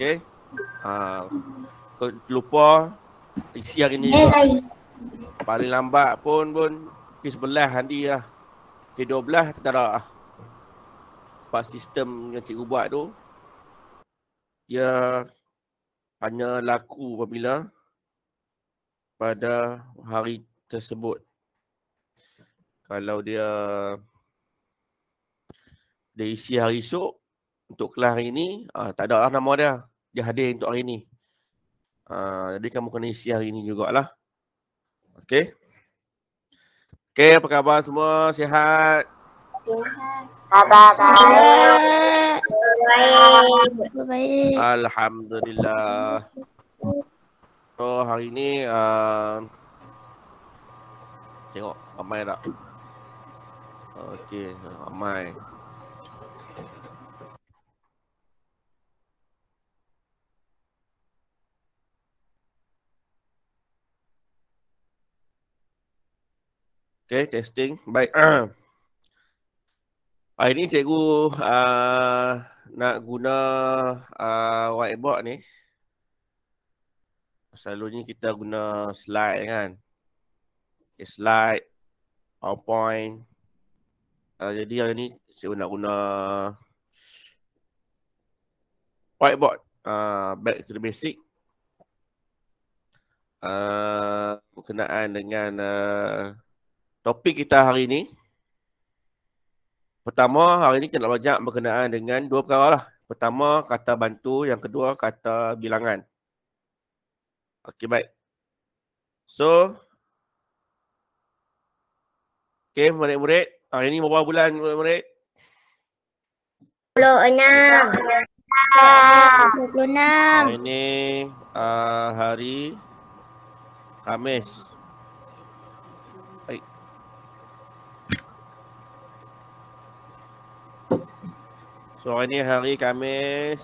Okey. Kau lupa isi hari ni juga. Paling lambat pun pukul 11 nanti lah. Pukul 12 tak ada lah. Sebab sistem yang cikgu buat tu, dia hanya laku apabila pada hari tersebut. Kalau dia isi hari esok untuk kelas hari ni, tak ada lah nama dia. Dia hadir untuk hari ni. Jadi kamu kena isi hari ni jugalah. Okey. Okey, apa khabar semua? Sihat? Khabar baik. Alhamdulillah. So hari ni tengok ramai tak? Okey, ramai. Okey, testing. Baik. Hari ni cikgu nak guna whiteboard ni. Selalunya kita guna slide kan. Okay, slide, PowerPoint. Jadi hari ni cikgu nak guna whiteboard. Back to the basic. Berkenaan dengan topik kita hari ni. Pertama, hari ni kita nak belajar berkenaan dengan dua perkara lah. Pertama, kata bantu. Yang kedua, kata bilangan. Okey, baik. So, okey, murid-murid. Hari ni berapa bulan murid-murid? 26. Hari ni hari Khamis. Baik. So, hari ni hari Khamis.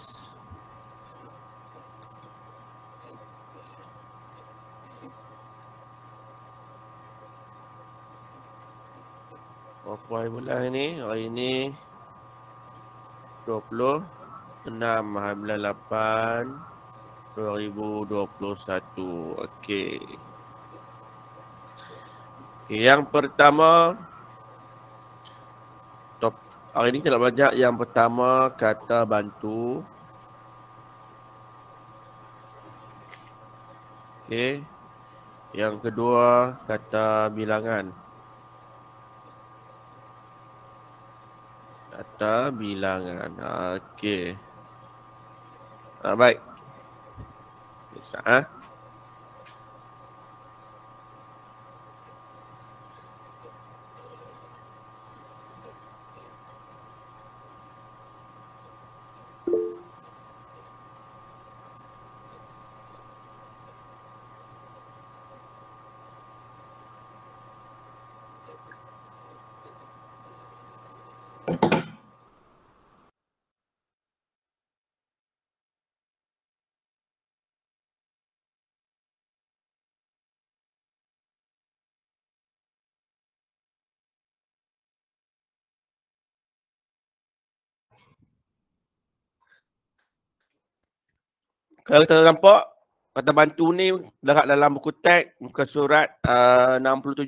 Berapa hari bulan hari ni? Hari ni 26 bulan 8 2021. Okey. Yang pertama, hari ni kita nak belajar yang pertama kata bantu. Okey. Yang kedua kata bilangan. Kata bilangan. Okey. Baik. Bisa Kalau kita nampak kata bantu ni dekat dalam buku teks muka surat 67.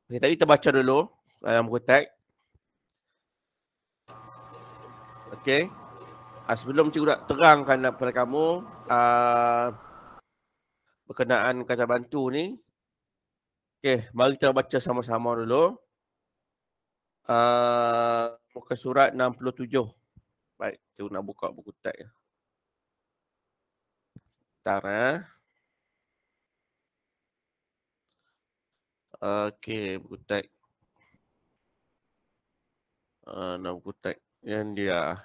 Okay, tadi kita baca dulu dalam buku teks. Okey. Sebelum cikgu nak terangkan kepada kamu berkenaan kata bantu ni. Okey, mari kita baca sama-sama dulu. Muka surat 67. Baik, cikgu nak buka buku teks. Bentar Okey, buku teks. Nama buku teks yang dia.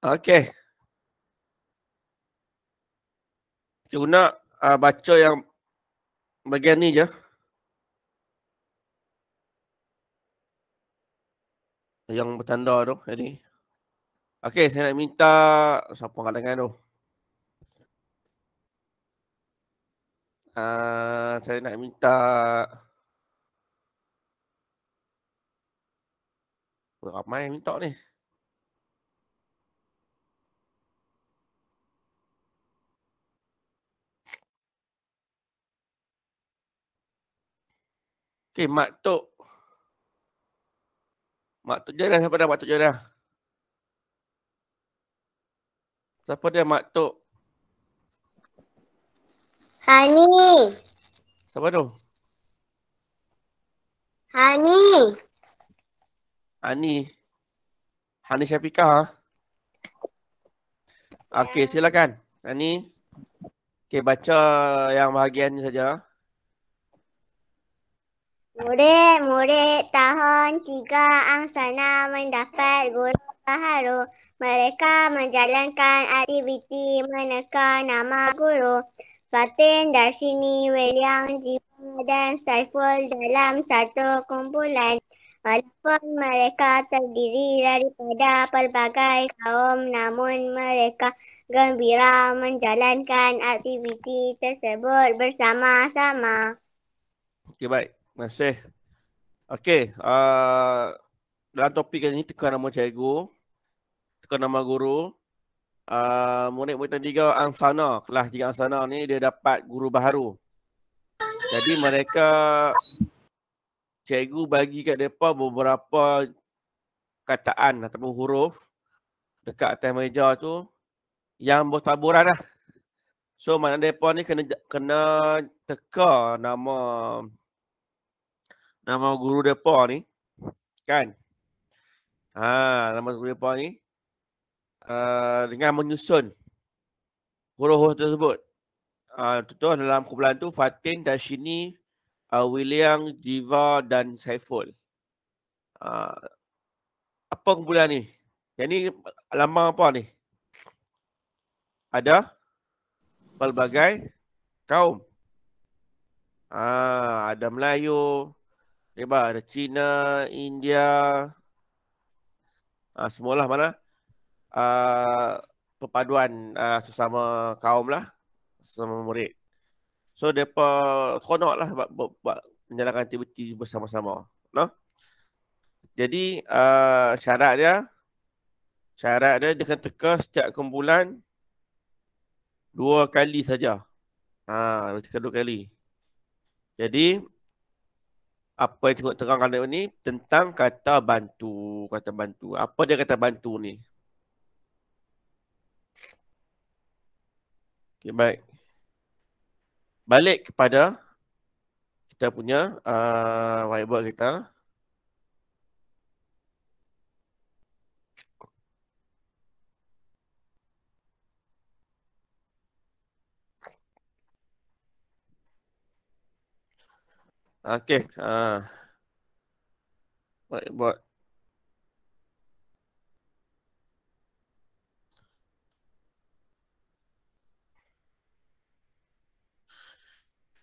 Okey. Cikgu nak baca yang bagian ni je. Yang bertanda tu tadi. Okey, saya nak minta siapa kat tangan tu? Saya nak minta Ramai minta ni. Okey, Mak Tok. Mak Tok Jadah, siapa dah Mak Tok Jadah? Siapa dia Mak Tok? Hani. Siapa tu? Hani. Ani. Hani Syafiqah. Ha? Okey, silakan. Ani. Okey, baca yang bahagian ni saja. Murid-murid tahun 3 angsana mendapat guru baharu. Mereka menjalankan aktiviti meneka nama guru. Fatin, Darsini, William, Jiwa dan Saiful dalam satu kumpulan. Walaupun mereka terdiri daripada pelbagai kaum, namun mereka gembira menjalankan aktiviti tersebut bersama-sama. Okey, baik. Terima kasih. Okey, dalam topik kali ni tekan nama cikgu, tekan nama guru. Murid-murid tiga angsana, kelas 3 angsana ni dia dapat guru baharu. Jadi mereka, cikgu bagi kat mereka beberapa kataan ataupun huruf dekat atas meja tu yang bertaburan lah. So maknanya mereka ni kena teka nama guru mereka ni. Kan? Nama guru mereka ni dengan menyusun huruf-huruf tersebut. Contoh dalam kumpulan tu Fatin, Darshini, William, Jiva dan Saiful. Apa kumpulan ni? Yang ni lambang apa ni? Ada pelbagai kaum. Ada Melayu, ada Cina, India, semualah mana perpaduan sesama kaum lah, sesama murid. So mereka seronok lah buat menjalankan aktiviti bersama-sama. No? Jadi syarat dia dia akan teka setiap kumpulan 2 kali saja. Teka 2 kali. Jadi apa yang tengok terangkan ni tentang kata bantu. Kata bantu. Apa dia kata bantu ni? Okay, baik. Balik kepada kita punya whiteboard kita. Okey. Whiteboard.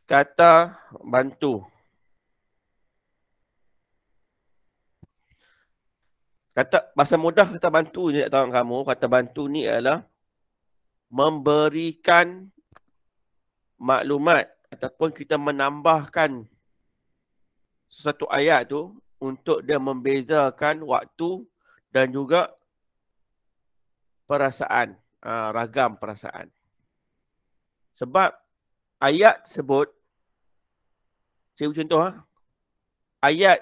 Kata bantu. Bahasa mudah kata bantu je tak tahu kamu. Kata bantu ni adalah memberikan maklumat ataupun kita menambahkan sesuatu ayat tu untuk dia membezakan waktu dan juga perasaan, ragam perasaan. Sebab ayat tersebut, saya beri contoh. Ayat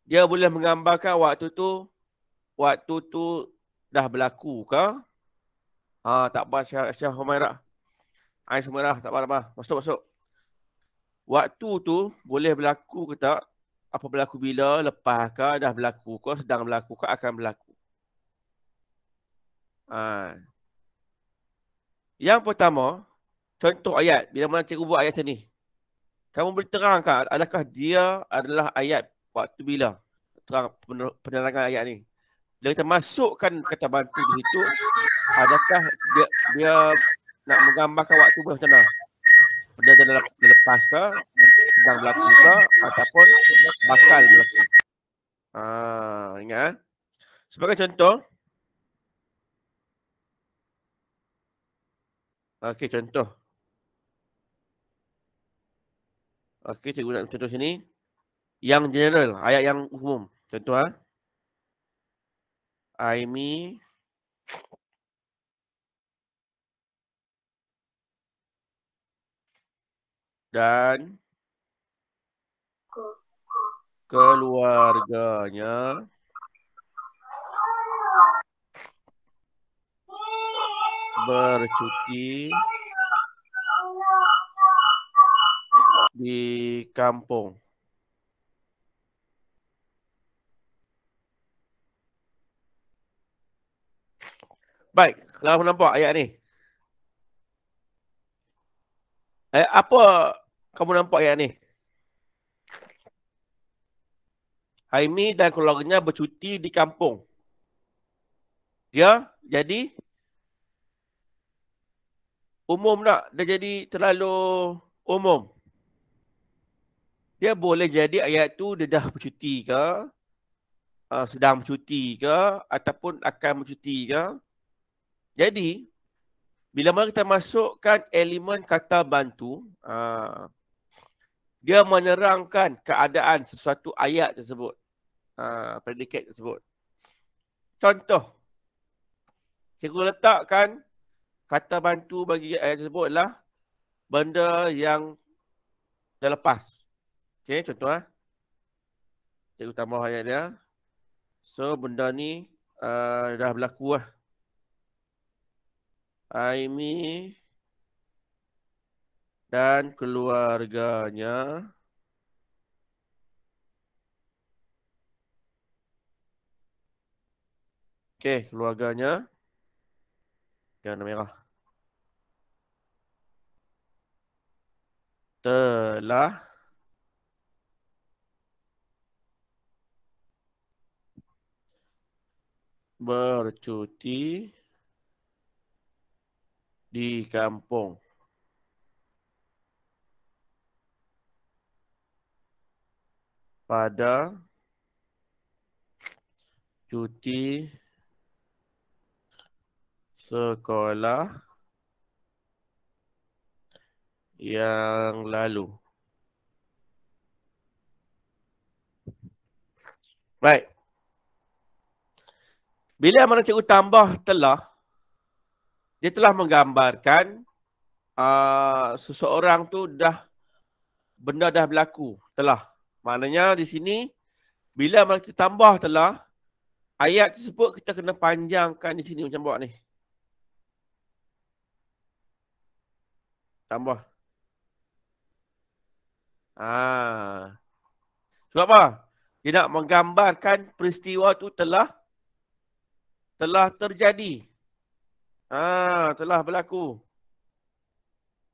dia boleh menggambarkan waktu tu dah berlaku ke? Tak apa Syah Humairah. Aisyah Humairah, tak apa. Masuk. Waktu tu boleh berlaku ke tak? Apa berlaku bila? Lepas ke? Dah berlaku ke? Sedang berlaku ke? Akan berlaku. Yang pertama, contoh ayat. Bila mana cikgu buat ayat ni, kamu boleh terangkan adakah dia adalah ayat waktu bila? Terang penerangan ayat ni. Bila kita masukkan kata bantu di situ, adakah dia nak menggambarkan waktu macam mana? Benda dah lepas ke, sedang berlaku ke, ataupun bakal berlaku. Ingat. Sebagai contoh. Okey, contoh. Okey, cikgu nak contoh sini. Yang general, ayat yang umum. Contoh Aimi dan keluarganya bercuti di kampung. Baik, kalau nampak ayat ni. Apa kamu nampak ayat ni? Aimi dan keluarganya bercuti di kampung. Dia jadi umum tak? Dia jadi terlalu umum. Dia boleh jadi ayat tu dia dah bercuti ke, sedang bercuti ke, ataupun akan bercuti ke. Jadi, bila mana kita masukkan elemen kata bantu, dia menerangkan keadaan sesuatu ayat tersebut. Predikat tersebut. Contoh, cikgu letakkan kata bantu bagi ayat tersebut adalah benda yang dah lepas. Okey, contoh cikgu tambah ayat dia. So, benda ni dah berlaku lah. Aimi dan keluarganya keluarganya warna merah telah bercuti di kampung pada cuti sekolah yang lalu. Baik. Bila mana cikgu tambah telah, dia telah menggambarkan seseorang tu benda dah berlaku, telah. Maknanya di sini, bila mana kita tambah telah, ayat tersebut kita kena panjangkan di sini macam buat ni. Tambah. Sebab apa? Dia nak menggambarkan peristiwa tu telah terjadi. Telah berlaku.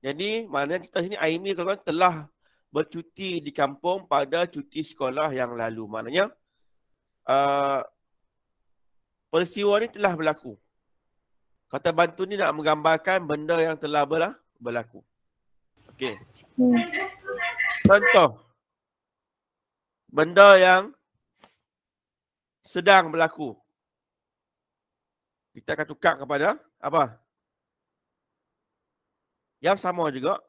Jadi, maknanya kita sini Aimi telah bercuti di kampung pada cuti sekolah yang lalu. Maknanya, peristiwa ni telah berlaku. Kata bantu ni nak menggambarkan benda yang telah berlaku. Okey. Contoh. Benda yang sedang berlaku. Kita akan tukar kepada apa? Yang sama juga.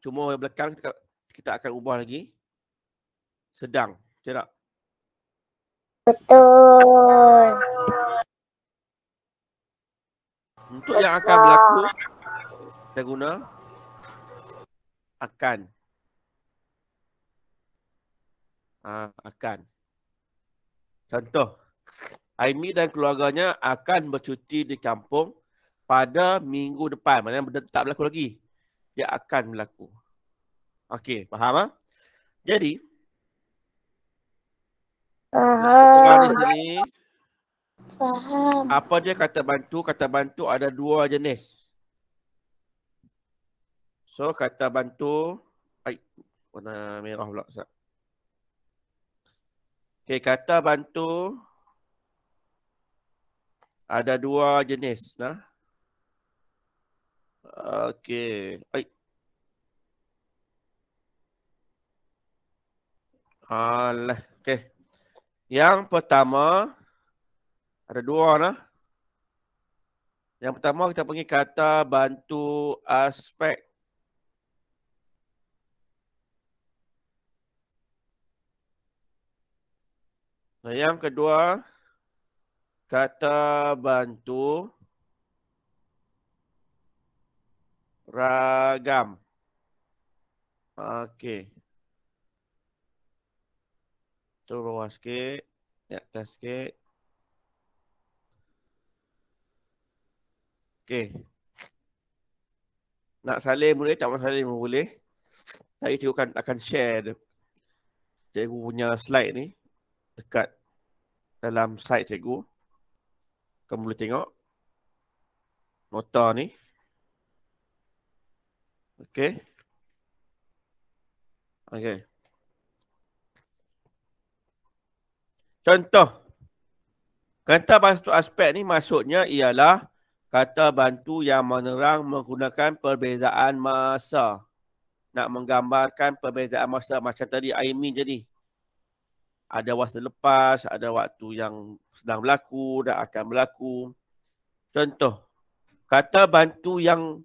Cuma belakang kita akan ubah lagi. Sedang. Betul tak? Betul. Untuk yang akan berlaku, kita guna akan. Akan. Contoh. Aimi dan keluarganya akan bercuti di kampung pada minggu depan. Maksudnya benda tak berlaku lagi. Dia akan berlaku. Okey, faham? Jadi, di sini, Faham. apa dia kata bantu? Kata bantu ada dua jenis. So, kata bantu, warna merah pula. Okey, kata bantu ada dua jenis. Okey. Alah, okey. Yang pertama, ada dua . Yang pertama kita panggil kata bantu aspek. Yang kedua, kata bantu ragam. Okey. Turun bawah sikit. Ya, atas sikit. Okey. Nak salin boleh, tak mahu salin pun boleh. Saya cikgu akan share cikgu punya slide ni dekat dalam slide cikgu. Kamu boleh tengok nota ni. Okey. Okey. Contoh. Kata bantu aspek ni maksudnya ialah kata bantu yang menerang menggunakan perbezaan masa. Nak menggambarkan perbezaan masa macam tadi Aimi jadi. Ada waktu lepas, ada waktu yang sedang berlaku dan akan berlaku. Contoh, kata bantu yang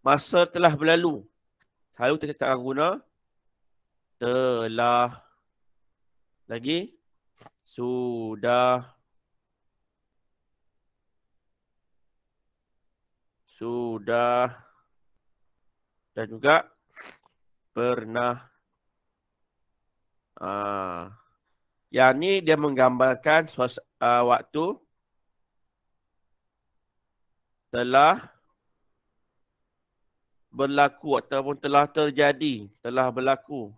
masa telah berlalu. Selalu kita akan guna telah, lagi sudah, dan juga pernah. Yang ni dia menggambarkan waktu telah berlaku ataupun telah terjadi, telah berlaku.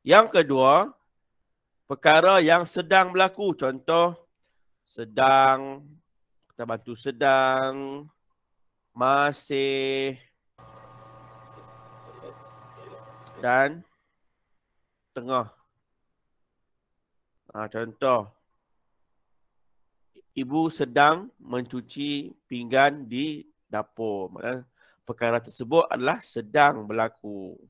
Yang kedua, perkara yang sedang berlaku. Contoh, sedang, kita bantu sedang, masih, dan tengah. Contoh, ibu sedang mencuci pinggan di dapur. Maksudnya, perkara tersebut adalah sedang berlaku.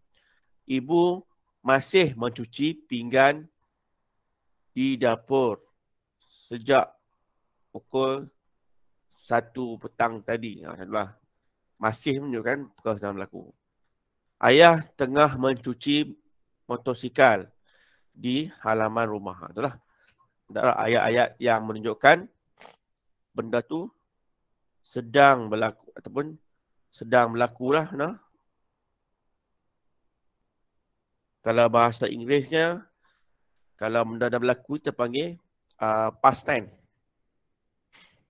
Ibu masih mencuci pinggan di dapur sejak pukul 1 petang tadi. Masih menunjukkan perkara sedang berlaku. Ayah tengah mencuci motosikal di halaman rumah. Itulah ayat-ayat yang menunjukkan benda tu sedang berlaku ataupun sedang berlaku lah. Kalau bahasa Inggerisnya, kalau benda dah berlaku, kita panggil past tense.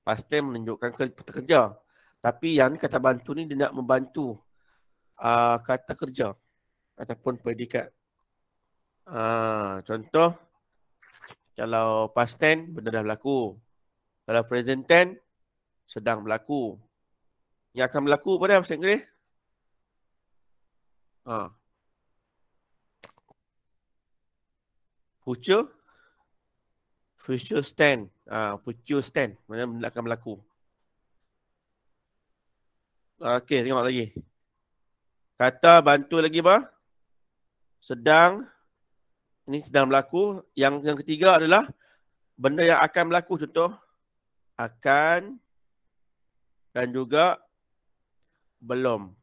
Past tense menunjukkan kerja. Tapi yang ni kata bantu ni dia nak membantu kata kerja ataupun predikat. Contoh, kalau past tense, benda dah berlaku. Kalau present tense, sedang berlaku. Yang akan berlaku pada bahasa Inggeris? Future stand. Future stand. Maksudnya benda akan berlaku. Okey, tengok lagi. Kata bantu lagi apa? Sedang. Ini sedang berlaku. Yang ketiga adalah benda yang akan berlaku. Contoh, akan dan juga belum.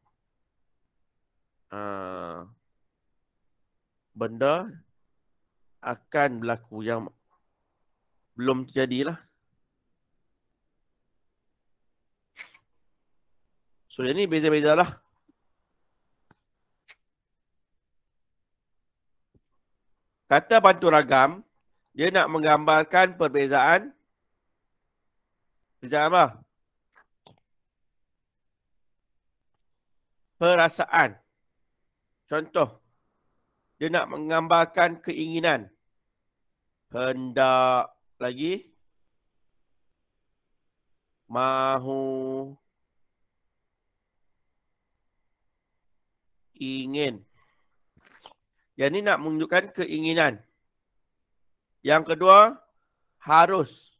Benda akan berlaku yang belum terjadilah. So, yang ni beza-bezalah. Kata bantu ragam, dia nak menggambarkan perbezaan. Perbezaan apa? Perasaan. Contoh, dia nak menggambarkan keinginan. Hendak, lagi mahu, ingin. Yang ni nak menunjukkan keinginan. Yang kedua, harus,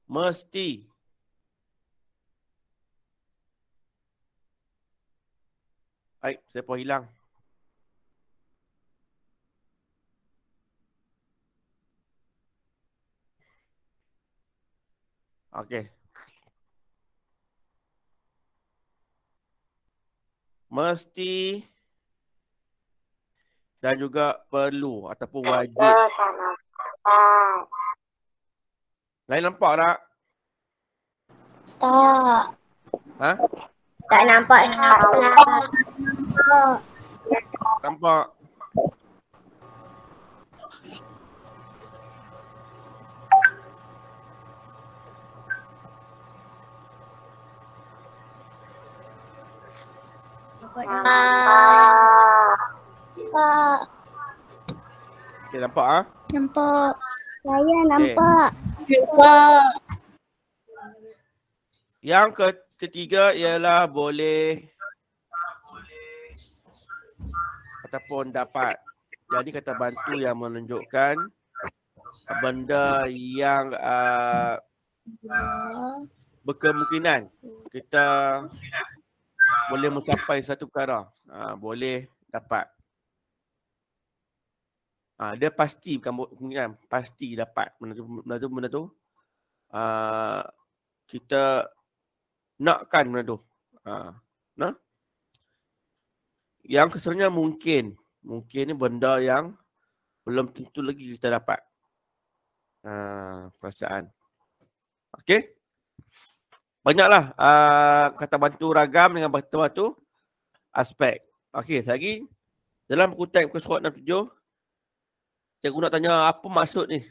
mesti. Baik, saya pun hilang. Okey. Mesti dan juga perlu ataupun wajib. Tak nampak. Lain nampak tak? Tak. Ha? Tak nampak salah. Nampak. Nampak. Nampak. Okay, nampak ah? Nampak. Saya nampak. Nampak. Yang ketiga ialah boleh ataupun dapat. Jadi kata bantu yang menunjukkan benda yang berkemungkinan kita boleh mencapai satu perkara. Boleh dapat. Dia pasti bukan kemungkinan, pasti dapat. Benda tu kita nakkan benda tu. Nah? Yang keseluruhnya mungkin. Mungkin ni benda yang belum tentu lagi kita dapat. Perasaan. Okey? Banyaklah kata bantu ragam dengan batu-batu aspek. Okey, lagi dalam buku teks muka surat 67, cikgu nak tanya apa maksud ni?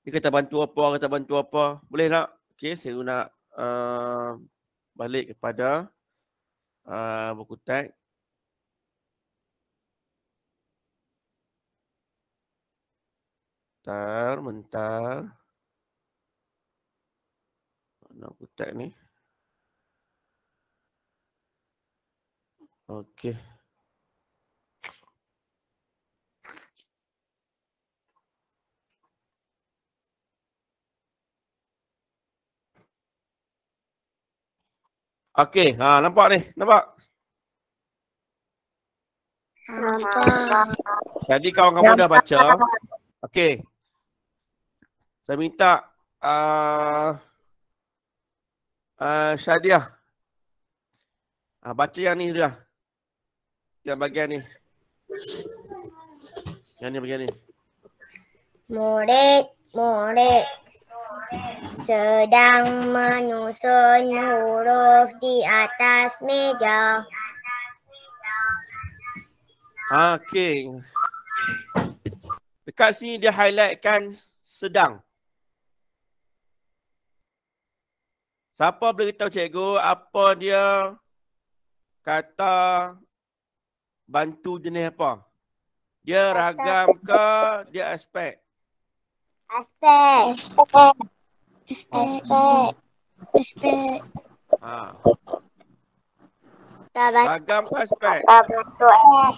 Dia kata bantu apa? Boleh tak? Okey, saya nak balik kepada buku teks. Bentar. Mana buku teks ni? Okey. Okey, nampak ni? Nampak? Nampak. Jadi kawan-kawan dah baca. Okey. Saya minta Syadiah. Baca yang ni dah. Yang bagian ni. Yang ni bagian ni. Murid sedang menyusun huruf di atas meja. Okey. Dekat sini dia highlightkan sedang. Siapa boleh beritahu cikgu apa dia kata bantu jenis apa? Dia ragam ke dia aspek? Aspek. Ragam ke aspek? Aspek.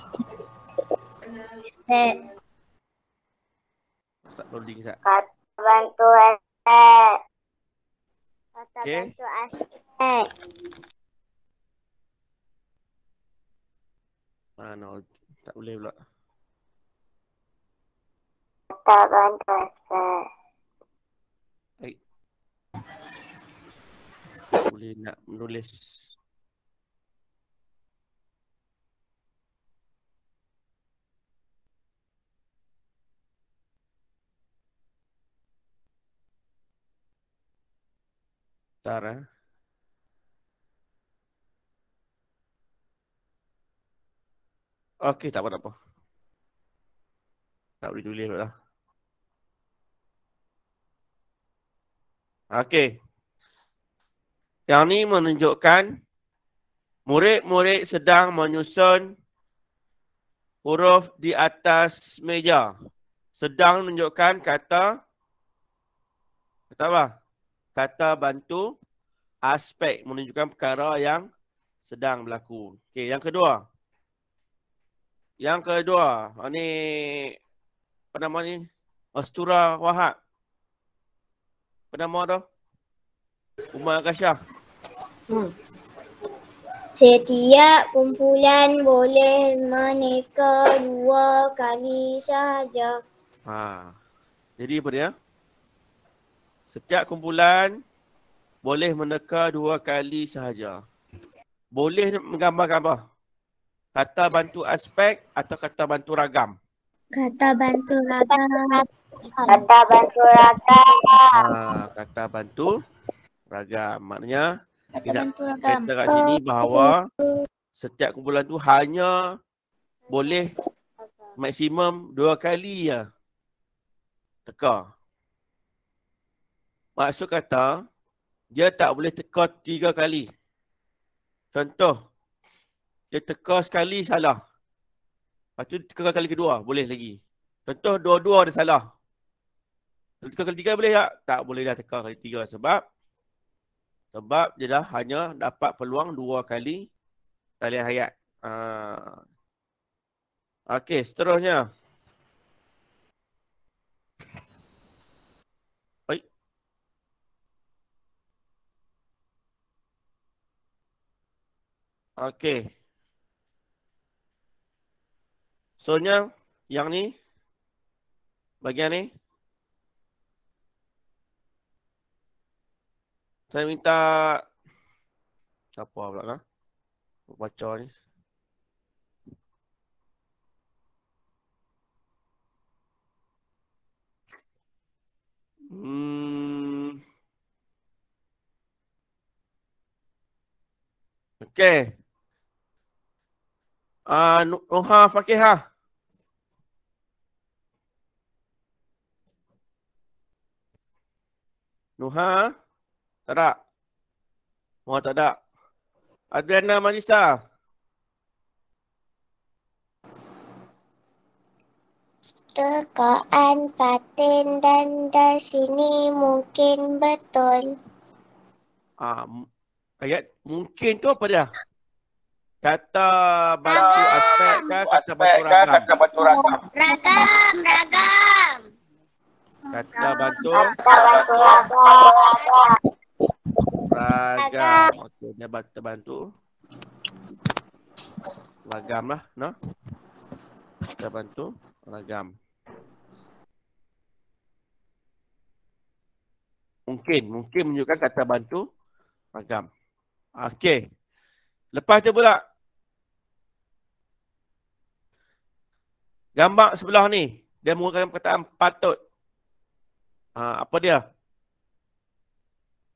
Start loading sekejap. Kata bantu aspek. Kata Okey. bantu aspek. No, tak boleh pula. Kata bantu aspek. Boleh nak menulis. Bentar. Okey, tak apa. Tak boleh tulis pula. Okey. Yang ni menunjukkan murid-murid sedang menyusun huruf di atas meja. Sedang menunjukkan kata apa? Kata bantu aspek menunjukkan perkara yang sedang berlaku. Okey, yang kedua. Ni apa nama ni? Mastura Wahab. Apa nama tu? Umar Akasyah. Setiap kumpulan boleh meneka 2 kali sahaja. Jadi apa dia? Setiap kumpulan boleh meneka 2 kali sahaja. Boleh menggambarkan apa? Kata bantu aspek atau kata bantu ragam? Kata bantu ragam. Kata bantu ragam. Kata bantu ragam. Maknanya kita Bantu ragam. kata kat sini bahawa setiap kumpulan tu hanya boleh maksimum 2 kali ya teka. Maksud kata, dia tak boleh teka 3 kali. Contoh, dia teka sekali salah. Lepas tu teka kali kedua, boleh lagi. Contoh, dua-dua ada salah. Teka kali 3 boleh tak? Tak boleh dah teka kali 3 sebab dia dah hanya dapat peluang 2 kali talian hayat. Okey, seterusnya. Baik. Okey. Soalnya yang ni, bagian ni, saya minta siapa pula lah baca ni. Okey. Nuha Fakihah. Nuha, tak ada. Nuha tak ada. Adriana Manisa. Tekaan Fatin dan Darsini mungkin betul. Ayat mungkin tu apa dia? Kata bantu aspek kah? Kata bantu ragam? Ragam. Kata bantu ragam. ragam. Okey, dia bantu ragam lah, no? Kita bantu ragam. Mungkin menunjukkan kata bantu ragam. Okey. Lepas tu pula gambar sebelah ni, dia menggunakan perkataan patut. Apa dia?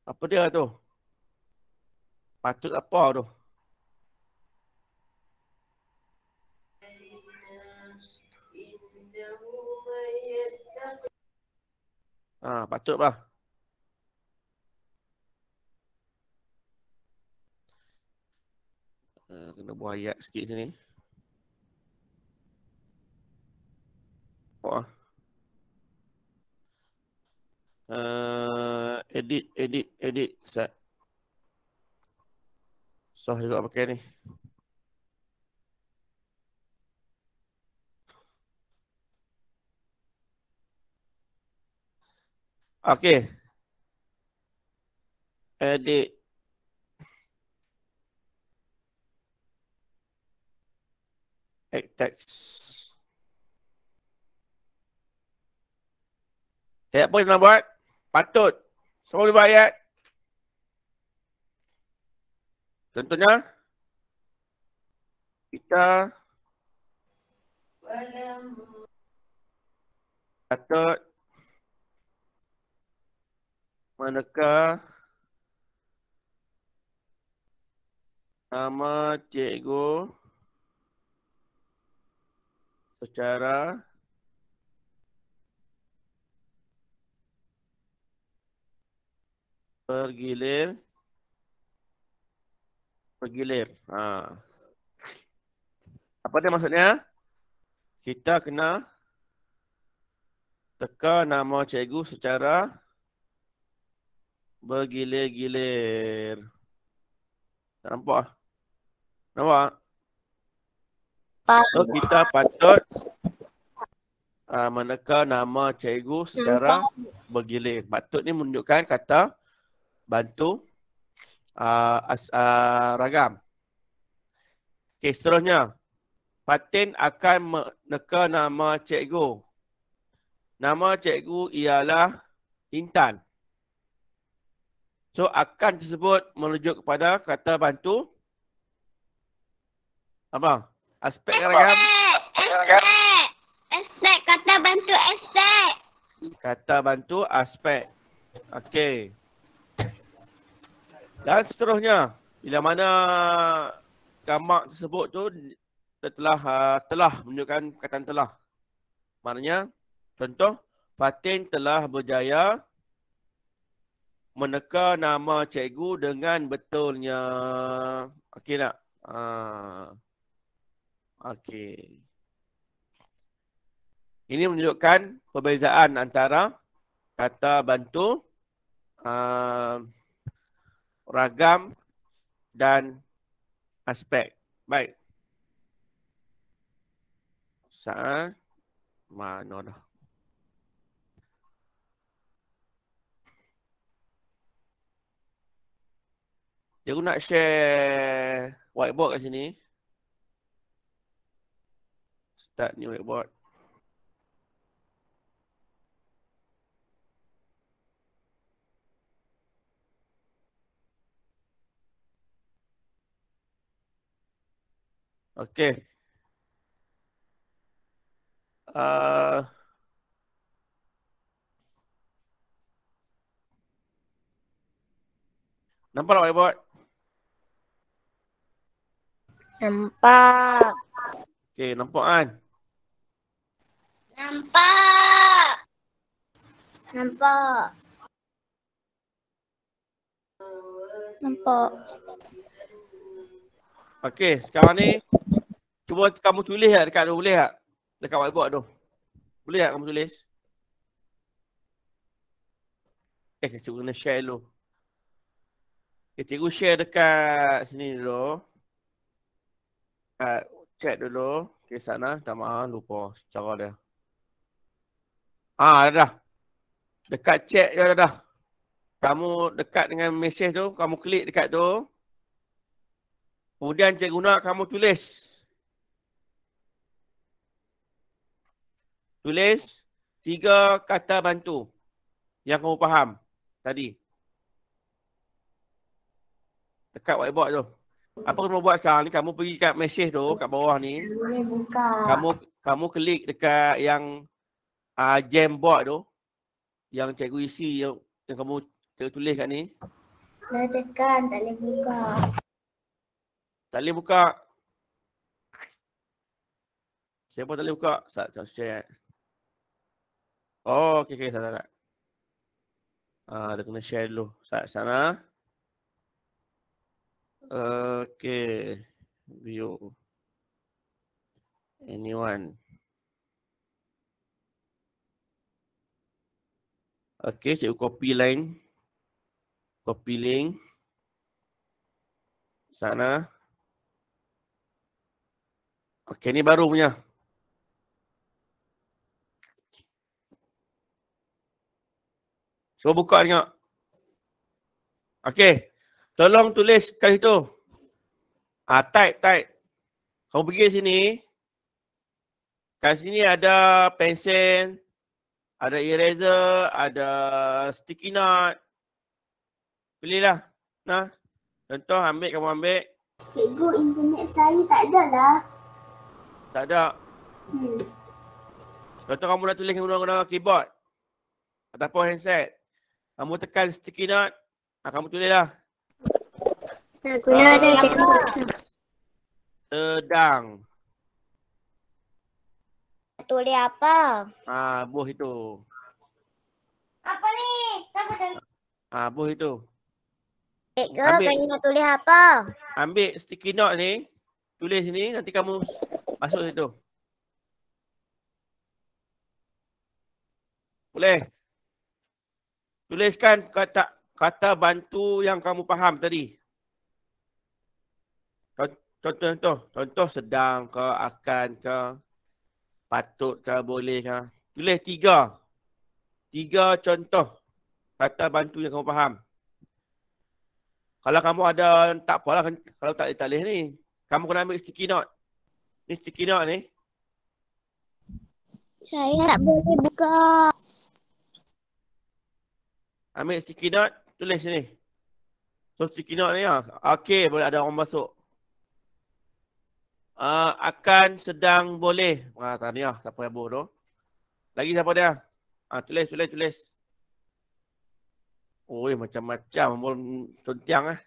Apa dia tu? Patut apa tu? Patut lah. Kena buat ayat sikit sini. Edit. Set. Susah juga pakai ni. Okey. Edit. Add text. Apa yang nak buat? Patut. Semua boleh buat ayat. Contohnya, kita patut meneka nama cikgu secara bergilir. Apa dia maksudnya? Kita kena teka nama cikgu secara bergilir-gilir. Tak nampak? Nampak? So, kita patut meneka nama cikgu secara bergilir. Patut ni menunjukkan kata bantu ragam. Okey, seterusnya. Fatin akan meneka nama cikgu. Nama cikgu ialah Intan. So, akan tersebut merujuk kepada kata bantu apa? Aspek ke ragam? Aspek. Kata bantu aspek. Kata bantu aspek. Okey. Dan seterusnya, bila mana jamak tersebut tu telah menunjukkan perkataan telah. Maknanya, contoh, Fatin telah berjaya meneka nama cikgu dengan betulnya. Okey tak? Okey. Ini menunjukkan perbezaan antara kata bantu, ragam dan aspek. Baik. Mana dah? Cikgu nak share whiteboard kat sini. Start new whiteboard. Okey. Nampak tak whiteboard? Nampak. Okey, nampak kan? Nampak. Nampak. Nampak. Okey, sekarang ni cuba kamu tulis tak dekat tu, boleh tak? Dekat whiteboard tu. Boleh tak kamu tulis? Cikgu kena share dulu. Cikgu share dekat sini dulu. Chat dulu. Okey, sana. Tak maaf, lupa cara dia. Dah. Dekat chat je dah. Kamu dekat dengan mesej tu, kamu klik dekat tu. Kemudian cikgu nak kamu tulis. Tulis 3 kata bantu yang kamu faham tadi. Dekat whiteboard tu. Apa kamu buat sekarang ni? Kamu pergi kat mesej tu, kat bawah ni. Boleh buka. Kamu klik dekat yang Jamboard tu. Yang cikgu isi, yang kamu cikgu tulis kat ni. Dah tekan, tak boleh buka. Tak boleh buka. Siapa tak boleh buka? Share. Oh, okey, tak. Dia kena share dulu. Sana. Okey. View. Anyone. Okey, cikgu copy line. Copy link. Sana. Okey, ni baru punya. Cuba buka tengok. Okey. Tolong tulis kat situ. Type. Kamu pergi sini. Kat sini ada pensil, ada eraser, ada sticky note. Pilihlah. Nah. Contoh kamu ambil. Cikgu, internet saya tak ada lah. Tak ada. Contoh kamu nak tulis guna keyboard ataupun handset. Kamu tekan sticky note, kamu tulislah. Nak guna ada cikgu. Sedang. Tulis apa? Buh itu. Apa ni? Siapa cari? Buh itu. Cikgu, kau nak tulis apa? Ambil sticky note ni, tulis ni, nanti kamu masuk situ. Boleh? Tuliskan kata bantu yang kamu faham tadi. Contoh sedang ke, akan ke, patut ke, boleh ke. Tulis 3 contoh kata bantu yang kamu faham. Kalau kamu ada, tak apalah. Kalau tak tulis ni, kamu kena ambil sticky note. Ni sticky note ni. Saya tak boleh buka. Ambil sticky note, tulis sini. So sticky note ni Okey, boleh ada orang masuk. Akan, sedang, boleh. Tahniah. Siapa yang bodoh? Lagi siapa dia? Tulis. Oi, macam-macam. Tuntiang lah.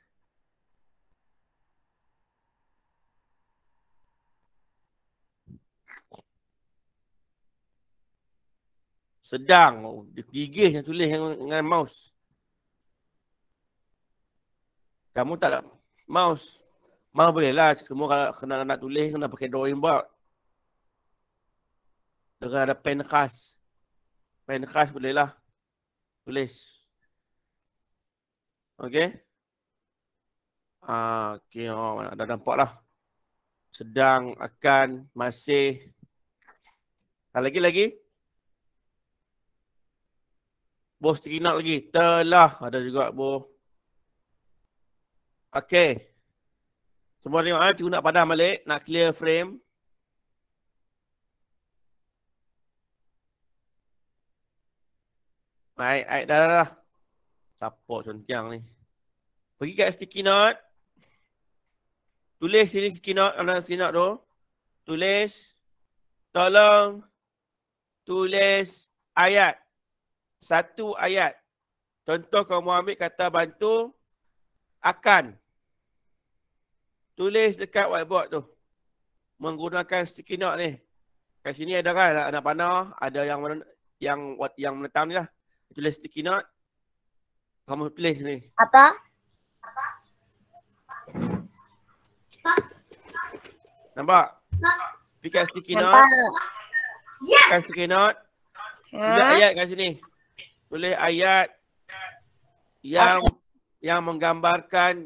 Sedang. Dia gigih yang tulis dengan mouse. Kamu tak nak mouse. Mouse boleh lah. Semua kalau kena nak tulis, kena pakai drawing board. Dengan ada pen khas. Pen khas boleh lah. Tulis. Okey. Okey. Dah nampak lah. Sedang, akan, masih. Lagi. Boh sticky note lagi. Telah. Ada juga boh. Okey. Semua tengok cikgu nak padam balik. Nak clear frame. Baik. Dah. Siapa contiang ni. Pergi kat sticky note. Tulis sini sticky note. Sticky note tu. Tulis. Tolong. Tulis ayat. Satu ayat. Contoh kamu ambil kata bantu. Akan. Tulis dekat whiteboard tu. Menggunakan sticky note ni. Kat sini ada kan anak panah. Ada yang menetang ni lah. Tulis sticky note. Kamu tulis ni. Apa? Nampak? Pergi kat sticky note. Kat sticky note. Tulis ayat kat sini. Tulis ayat yang menggambarkan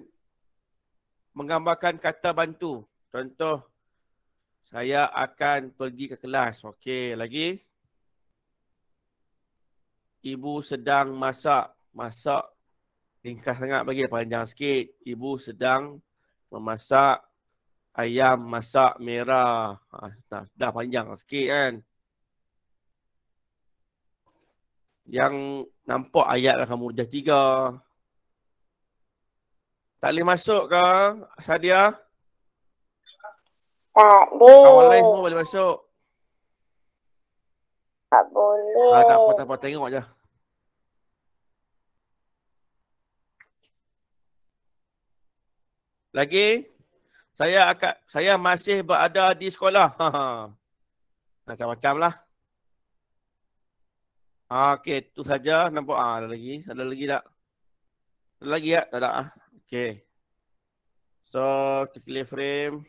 kata bantu. Contoh, saya akan pergi ke kelas. Okey, lagi. Ibu sedang masak. Masak. Ringkas sangat, bagi panjang sikit. Ibu sedang memasak ayam masak merah. Dah panjang sikit kan. Yang nampak ayat lah kamu dah 3. Tak boleh masuk ke, Sadia? Tak boleh. Kawan lain semua boleh masuk. Tak boleh. Tak apa. Tengok je. Lagi. Saya masih berada di sekolah. Macam-macam lah. Okey, itu saja. Nampak? Ada lagi? Ada lagi tak? Ada lagi tak? Tak ada. Okey. So, to clear frame.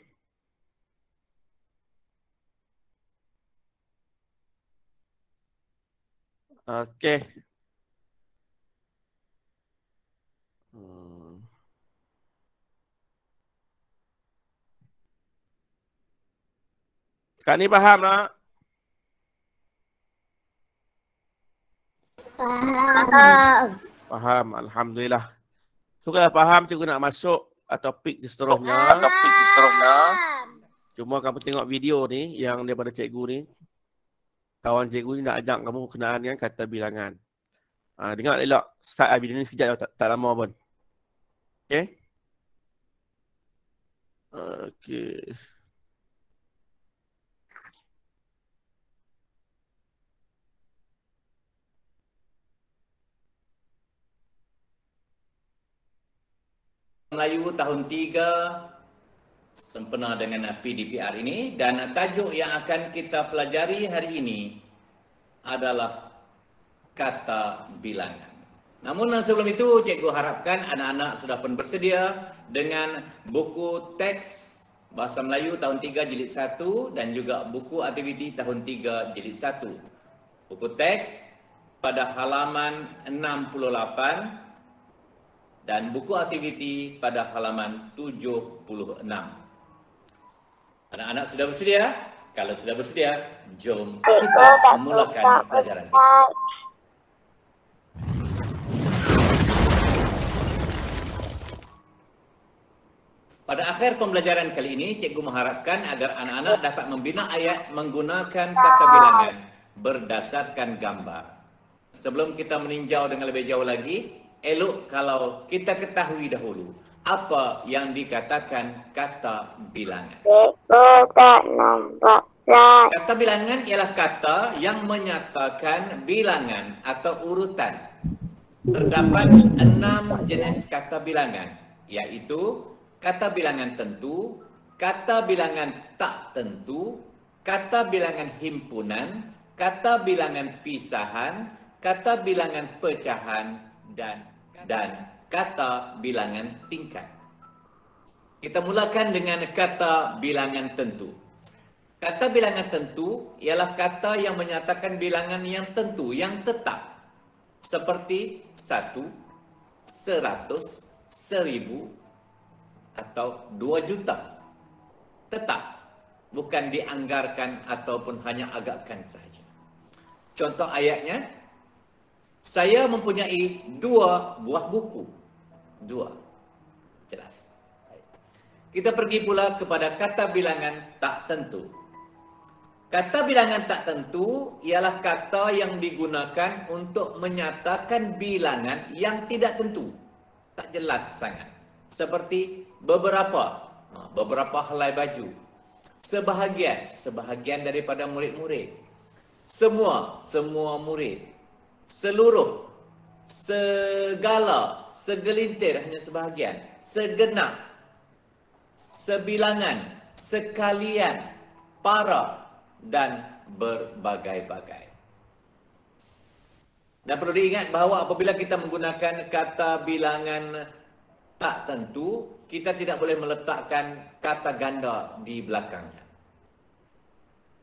Okey. Sekarang ni faham tak? Faham. Alhamdulillah. So, kalau faham, cikgu nak masuk topik seterusnya. Cuma kamu tengok video ni yang daripada cikgu ni. Kawan cikgu ni nak ajak kamu kenaan dengan kata bilangan. Dengar elok. Start video ni sekejap tak lama pun. Okay. Okay. Melayu tahun 3 sempena dengan PDPR ini, dan tajuk yang akan kita pelajari hari ini adalah kata bilangan. Namun sebelum itu, cikgu harapkan anak-anak sudah pun bersedia dengan buku teks Bahasa Melayu tahun 3 jilid 1 dan juga buku aktiviti tahun 3 jilid 1. Buku teks pada halaman 68 dan buku aktiviti pada halaman 76. Anak-anak sudah bersedia? Kalau sudah bersedia, jom kita memulakan pelajaran kita. Pada akhir pembelajaran kali ini, cikgu mengharapkan agar anak-anak dapat membina ayat menggunakan kata bilangan berdasarkan gambar. Sebelum kita meninjau dengan lebih jauh lagi, elok kalau kita ketahui dahulu apa yang dikatakan kata bilangan? Cikgu tak nampak lat. Kata bilangan ialah kata yang menyatakan bilangan atau urutan. Terdapat 6 jenis kata bilangan, iaitu kata bilangan tentu, kata bilangan tak tentu, kata bilangan himpunan, kata bilangan pisahan, kata bilangan pecahan, dan kata bilangan tingkat. Kita mulakan dengan kata bilangan tentu. Kata bilangan tentu ialah kata yang menyatakan bilangan yang tentu, yang tetap. Seperti 1, 100, 1000, atau 2 juta. Tetap. Bukan dianggarkan ataupun hanya agakkan saja. Contoh ayatnya, saya mempunyai 2 buah buku. 2. Jelas. Kita pergi pula kepada kata bilangan tak tentu. Kata bilangan tak tentu ialah kata yang digunakan untuk menyatakan bilangan yang tidak tentu. Tak jelas sangat. Seperti beberapa helai baju. Sebahagian daripada murid-murid. Semua murid. Seluruh, segala, segelintir, hanya sebahagian, segenap, sebilangan, sekalian, para, dan berbagai-bagai. Dan perlu diingat bahawa apabila kita menggunakan kata bilangan tak tentu, kita tidak boleh meletakkan kata ganda di belakangnya.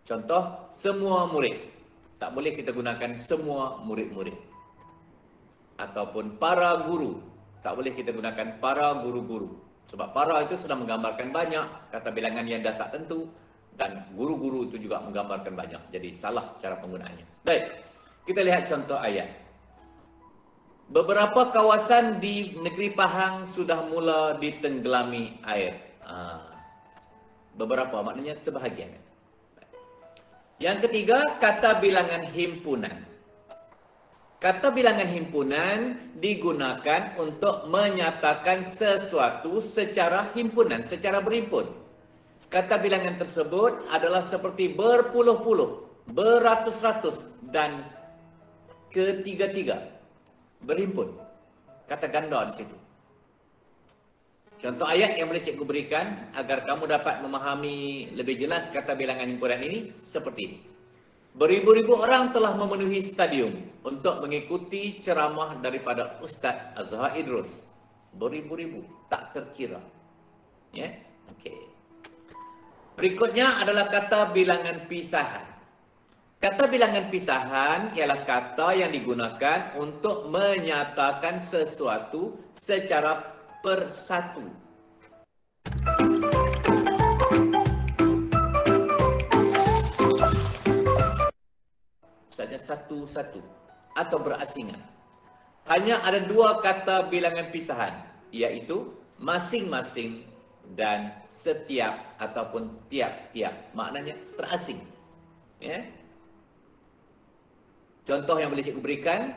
Contoh, semua murid. Tak boleh kita gunakan semua murid-murid. Ataupun para guru. Tak boleh kita gunakan para guru-guru. Sebab para itu sudah menggambarkan banyak kata bilangan yang dah tak tentu. Dan guru-guru itu juga menggambarkan banyak. Jadi salah cara penggunaannya. Baik, kita lihat contoh ayat. Beberapa kawasan di negeri Pahang sudah mula ditenggelami air. Beberapa maknanya sebahagian. Yang ketiga, kata bilangan himpunan. Kata bilangan himpunan digunakan untuk menyatakan sesuatu secara himpunan, secara berhimpun. Kata bilangan tersebut adalah seperti berpuluh-puluh, beratus-ratus, dan ketiga-tiga. Berhimpun. Kata ganda di situ. Contoh ayat yang boleh cikgu berikan agar kamu dapat memahami lebih jelas kata bilangan himpunan ini seperti ini. Beribu-ribu orang telah memenuhi stadium untuk mengikuti ceramah daripada Ustaz Azhar Idrus. Beribu-ribu, tak terkira. Ya, okey. Berikutnya adalah kata bilangan pisahan. Kata bilangan pisahan ialah kata yang digunakan untuk menyatakan sesuatu secara persatu. Saja satu-satu atau berasingan. Hanya ada 2 kata bilangan pisahan, iaitu masing-masing dan setiap ataupun tiap-tiap. Maknanya terasing. Ya. Contoh yang boleh cikgu berikan,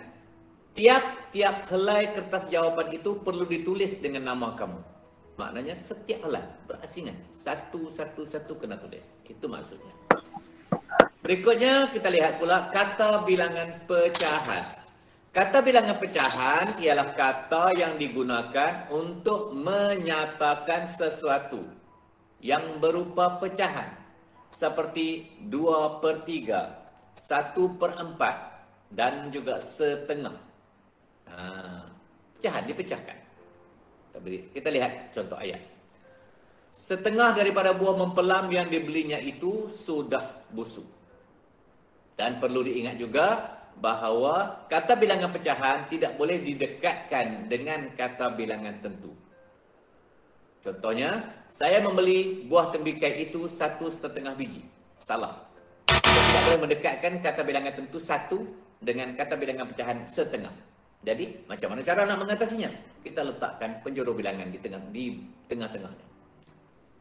tiap-tiap helai kertas jawapan itu perlu ditulis dengan nama kamu. Maknanya setiap helai berasingan. Satu-satu kena tulis. Itu maksudnya. Berikutnya kita lihat pula kata bilangan pecahan. Kata bilangan pecahan ialah kata yang digunakan untuk menyatakan sesuatu yang berupa pecahan. Seperti 2/3, 1/4 dan juga setengah. Pecahan, dipecahkan. Kita lihat contoh ayat. Setengah daripada buah mempelam yang dibelinya itu sudah busuk. Dan perlu diingat juga bahawa kata bilangan pecahan tidak boleh didekatkan dengan kata bilangan tentu. Contohnya, saya membeli buah tembikai itu 1,5 biji. Salah. Kita tidak boleh mendekatkan kata bilangan tentu 1 dengan kata bilangan pecahan setengah. Jadi, macam mana cara nak mengatasinya? Kita letakkan penjuru bilangan di tengah-tengahnya.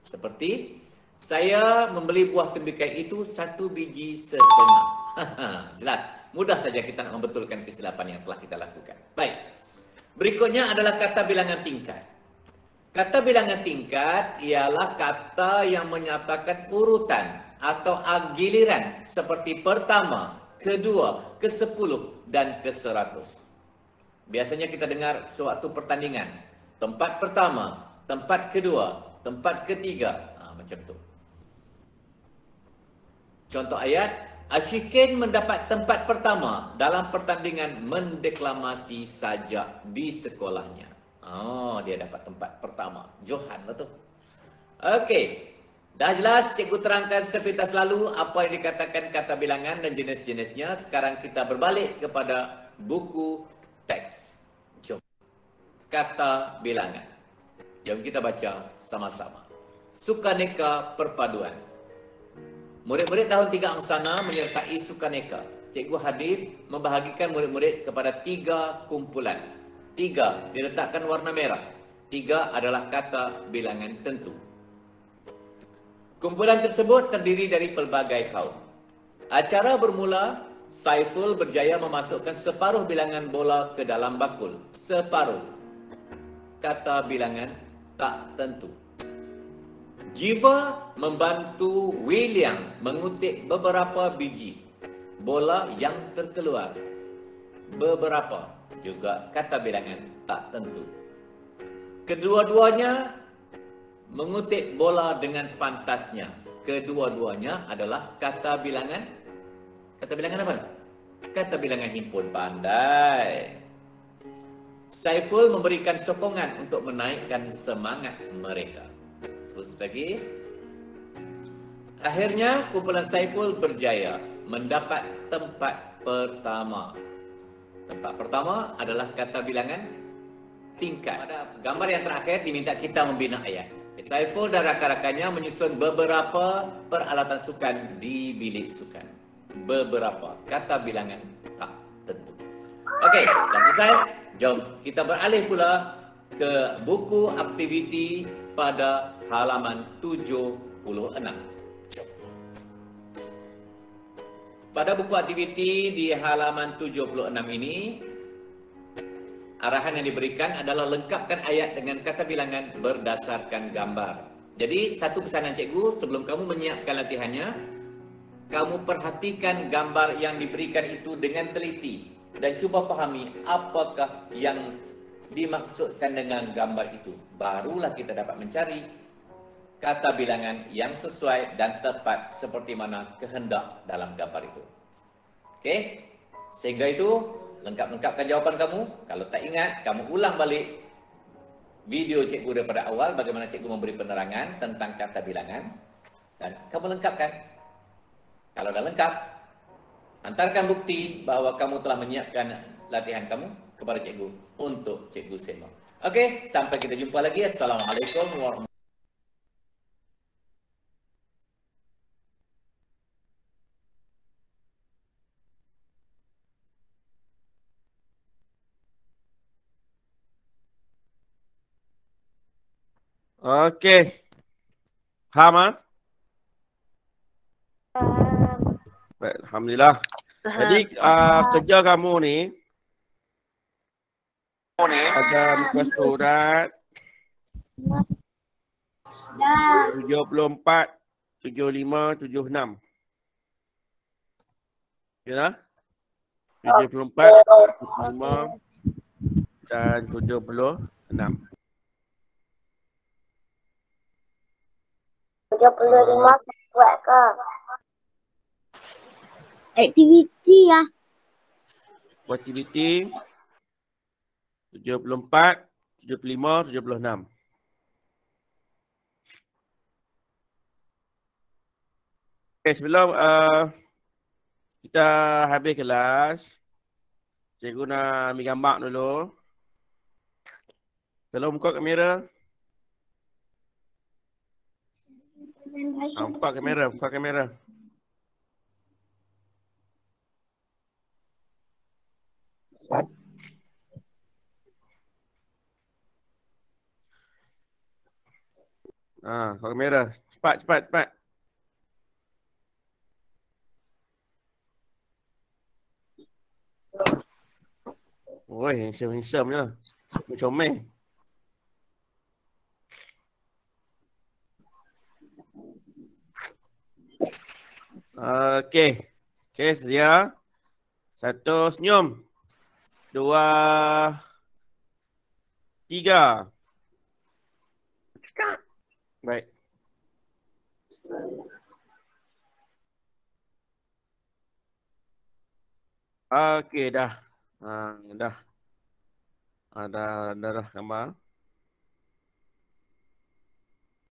Seperti, saya membeli buah tembikai itu 1 biji setengah. Jelas. Mudah saja kita nak membetulkan kesilapan yang telah kita lakukan. Baik. Berikutnya adalah kata bilangan tingkat. Kata bilangan tingkat ialah kata yang menyatakan urutan atau giliran seperti pertama, kedua, ke-10 dan ke-100. Biasanya kita dengar suatu pertandingan. Tempat pertama, tempat kedua, tempat ketiga. Macam tu. Contoh ayat, Ashikin mendapat tempat pertama dalam pertandingan mendeklamasi sajak di sekolahnya. Dia dapat tempat pertama. Johan lah tu. Okey. Dah jelas cikgu terangkan sepintas lalu apa yang dikatakan kata bilangan dan jenis-jenisnya. Sekarang kita berbalik kepada buku teks. Jom. Kata bilangan. Jom kita baca sama-sama. Sukaneka perpaduan. Murid-murid tahun 3 angsana menyertai sukaneka. Cikgu Hadif membahagikan murid-murid kepada 3 kumpulan. 3 diletakkan warna merah. 3 adalah kata bilangan tentu. Kumpulan tersebut terdiri dari pelbagai kaum. Acara bermula, Saiful berjaya memasukkan separuh bilangan bola ke dalam bakul. Separuh. Kata bilangan tak tentu. Jiva membantu William mengutip beberapa biji bola yang terkeluar. Beberapa juga kata bilangan tak tentu. Kedua-duanya mengutip bola dengan pantasnya. Kedua-duanya adalah kata bilangan. Kata bilangan apa? Kata bilangan himpun pandai. Saiful memberikan sokongan untuk menaikkan semangat mereka. Terus lagi. Akhirnya kumpulan Saiful berjaya mendapat tempat pertama. Tempat pertama adalah kata bilangan tingkat. Pada gambar yang terakhir diminta kita membina ayat. Saiful dan rakan-rakannya menyusun beberapa peralatan sukan di bilik sukan. Beberapa kata bilangan tak tentu. Okey, dah selesai. Jom kita beralih pula ke buku aktiviti pada halaman 76. Pada buku aktiviti di halaman 76 ini, arahan yang diberikan adalah lengkapkan ayat dengan kata bilangan berdasarkan gambar. Jadi, satu pesanan cikgu sebelum kamu menyiapkan latihannya, kamu perhatikan gambar yang diberikan itu dengan teliti dan cuba fahami apakah yang dimaksudkan dengan gambar itu. Barulah kita dapat mencari kata bilangan yang sesuai dan tepat seperti mana kehendak dalam gambar itu. Okey? Sehingga itu lengkap-lengkapkan jawapan kamu. Kalau tak ingat, kamu ulang balik video cikgu daripada awal bagaimana cikgu memberi penerangan tentang kata bilangan dan kamu lengkapkan. Kalau dah lengkap, hantarkan bukti bahawa kamu telah menyiapkan latihan kamu kepada cikgu untuk cikgu semak. Okey, sampai kita jumpa lagi. Assalamualaikum warahmatullahi wabarakatuh. Okey. Faham ah? Baik, alhamdulillah. Jadi kerja kamu ni ada muka surat 74, 75, 76. Ya? 74, 75 dan 76. 75 buat ke? Aktiviti lah. Aktiviti 74, 75, 76. Okay, sebelum kita habis kelas, cikgu nak ambil gambar dulu. Tolong buka kamera. Buka kamera, buka kamera. Buka kamera. Cepat, cepat, cepat. Oi, handsome-handsome je. Comel. Okey. Okey, sedia. 1, senyum. 2, 3. Cekak. Baik. Okey, dah. Dah. Dah gambar.